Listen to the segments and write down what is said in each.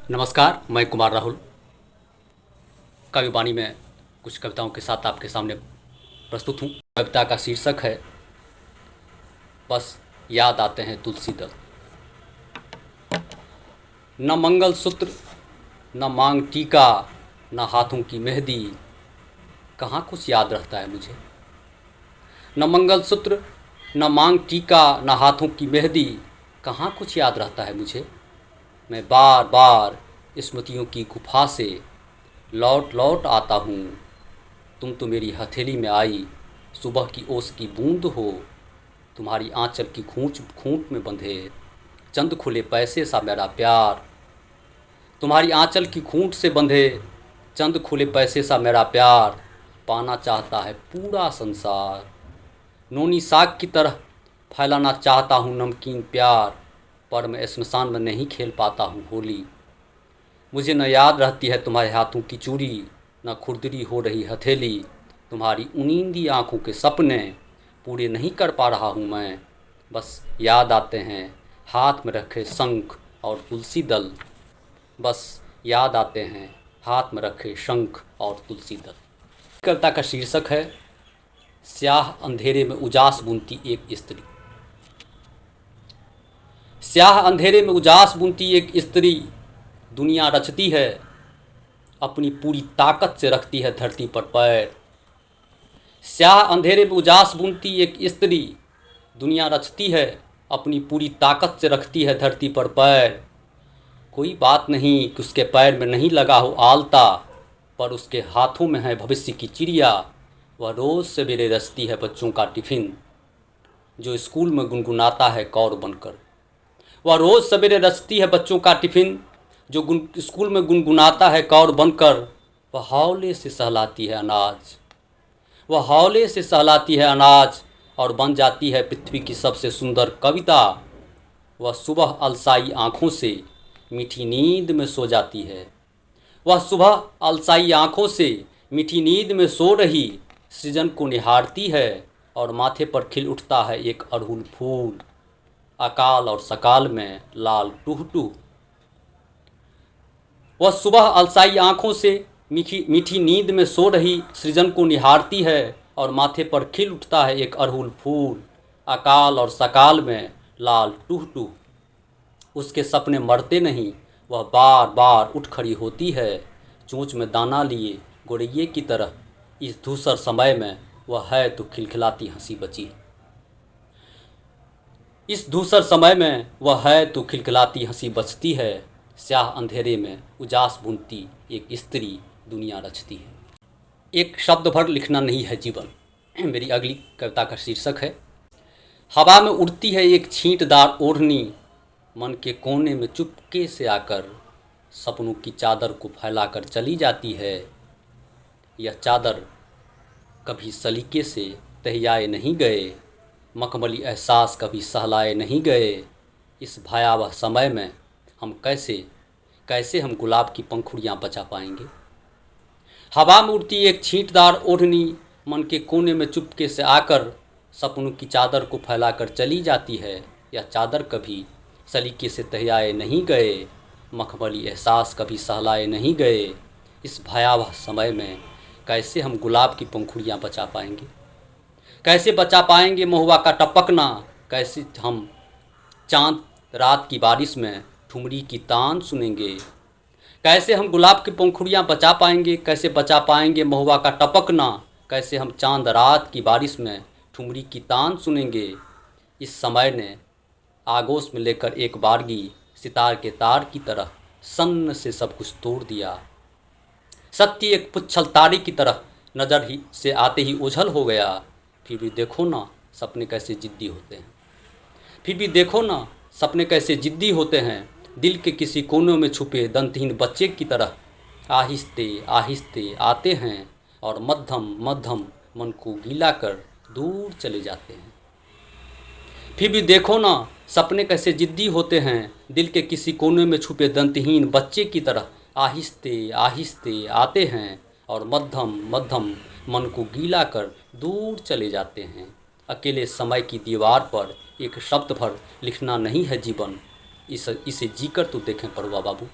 नमस्कार, मैं कुमार राहुल कविवाणी में कुछ कविताओं के साथ आपके सामने प्रस्तुत हूँ। कविता का शीर्षक है बस याद आते हैं तुलसी दल। न मंगलसूत्र, न मांग टीका, न हाथों की मेहंदी, कहाँ कुछ याद रहता है मुझे। न मंगलसूत्र, न मांग टीका, न हाथों की मेहंदी, कहाँ कुछ याद रहता है मुझे। मैं बार बार स्मृतियों की गुफा से लौट लौट आता हूँ। तुम तो मेरी हथेली में आई सुबह की ओस की बूंद हो। तुम्हारी आंचल की खूंट में बंधे चंद खुले पैसे सा मेरा प्यार। तुम्हारी आंचल की खूंट से बंधे चंद खुले पैसे सा मेरा प्यार। पाना चाहता है पूरा संसार, नोनी साग की तरह फैलाना चाहता हूँ नमकीन प्यार। पर मैं स्मशान में नहीं खेल पाता हूँ होली। मुझे न याद रहती है तुम्हारे हाथों की चूड़ी, न खुरदरी हो रही हथेली। तुम्हारी उनींदी आँखों के सपने पूरे नहीं कर पा रहा हूँ मैं। बस याद आते हैं हाथ में रखे शंख और तुलसी दल। बस याद आते हैं हाथ में रखे शंख और तुलसी दल। कविता का शीर्षक है स्याह अंधेरे में उजास बुनती एक स्त्री। स्याह अंधेरे में उजास बुनती एक स्त्री दुनिया रचती है, अपनी पूरी ताकत से रखती है धरती पर पैर। स्याह अंधेरे में उजास बुनती एक स्त्री दुनिया रचती है, अपनी पूरी ताकत से रखती है धरती पर पैर। कोई बात नहीं कि उसके पैर में नहीं लगा हो आलता, पर उसके हाथों में है भविष्य की चिड़िया। वह रोज़ सवेरे रचती है बच्चों का टिफ़िन जो स्कूल में गुनगुनाता है कौर बनकर। वह रोज़ सवेरे रचती है बच्चों का टिफ़िन जो स्कूल में गुनगुनाता है कौर बनकर। वह हौले से सहलाती है अनाज, वह हौले से सहलाती है अनाज और बन जाती है पृथ्वी की सबसे सुंदर कविता। वह सुबह अलसाई आँखों से मीठी नींद में सो जाती है। वह सुबह अलसाई आँखों से मीठी नींद में सो रही सृजन को निहारती है और माथे पर खिल उठता है एक अड़हुल फूल अकाल और सकाल में लाल टूह टूह। वह सुबह अलसाई आँखों से मीठी नींद में सो रही सृजन को निहारती है और माथे पर खिल उठता है एक अड़हुल फूल अकाल और सकाल में लाल टूह टूह। उसके सपने मरते नहीं, वह बार बार उठ खड़ी होती है चोंच में दाना लिए गोरैये की तरह। इस धूसर समय में वह है तो खिलखिलाती हंसी बची। इस धूसर समय में वह है तो खिलखिलाती हंसी बचती है। स्याह अंधेरे में उजास बुनती एक स्त्री दुनिया रचती है। एक शब्द भर लिखना नहीं है जीवन, मेरी अगली कविता का शीर्षक है हवा में उड़ती है एक छींटदार ओढ़नी। मन के कोने में चुपके से आकर सपनों की चादर को फैलाकर चली जाती है। यह चादर कभी सलीके से तहियाए नहीं गए, मखमली एहसास कभी सहलाए नहीं गए। इस भयावह समय में हम कैसे हम गुलाब की पंखुड़ियाँ बचा पाएंगे। हवा में उड़ती एक छींटदार ओढ़नी मन के कोने में चुपके से आकर सपनों की चादर को फैलाकर चली जाती है। यह चादर कभी सलीके से तहियाए नहीं गए, मखमली एहसास कभी सहलाए नहीं गए। इस भयावह समय में कैसे हम गुलाब की पंखुड़ियाँ बचा पाएंगे। कैसे बचा पाएंगे महुआ का टपकना। कैसे हम चांद रात की बारिश में ठुमरी की तान सुनेंगे। कैसे हम गुलाब की पंखुड़ियाँ बचा पाएंगे। कैसे बचा पाएंगे महुआ का टपकना। कैसे हम चांद रात की बारिश में ठुमरी की तान सुनेंगे। इस समय ने आगोश में लेकर एक बारगी सितार के तार की तरह सन्न से सब कुछ तोड़ दिया। सत्य एक पुच्छल तारे की तरह नज़र ही से आते ही ओझल हो गया। फिर भी देखो ना सपने कैसे जिद्दी होते हैं। फिर भी देखो ना सपने कैसे जिद्दी होते हैं। दिल के किसी कोनों में छुपे दंतहीन बच्चे की तरह आहिस्ते आहिस्ते आते हैं और मध्यम मध्यम मन को गीला कर दूर चले जाते हैं। फिर भी देखो ना सपने कैसे जिद्दी होते हैं। दिल के किसी कोने में छुपे दंतहीन बच्चे की तरह आहिस्ते आहिस्ते आते हैं और मध्यम मध्यम मन को गीला कर दूर चले जाते हैं। अकेले समय की दीवार पर एक शब्द भर लिखना नहीं है जीवन, इसे जीकर तो देखें पड़ुआ बाबू।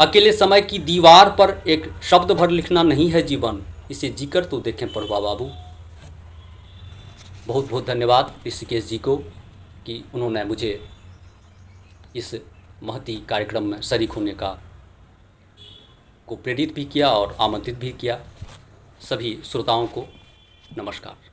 अकेले समय की दीवार पर एक शब्द भर लिखना नहीं है जीवन, इसे जीकर तो देखें पढ़वा बाबू। बहुत बहुत धन्यवाद ऋषिकेश जी को कि उन्होंने मुझे इस महती कार्यक्रम में शरीक होने को प्रेरित भी किया और आमंत्रित भी किया। सभी श्रोताओं को नमस्कार।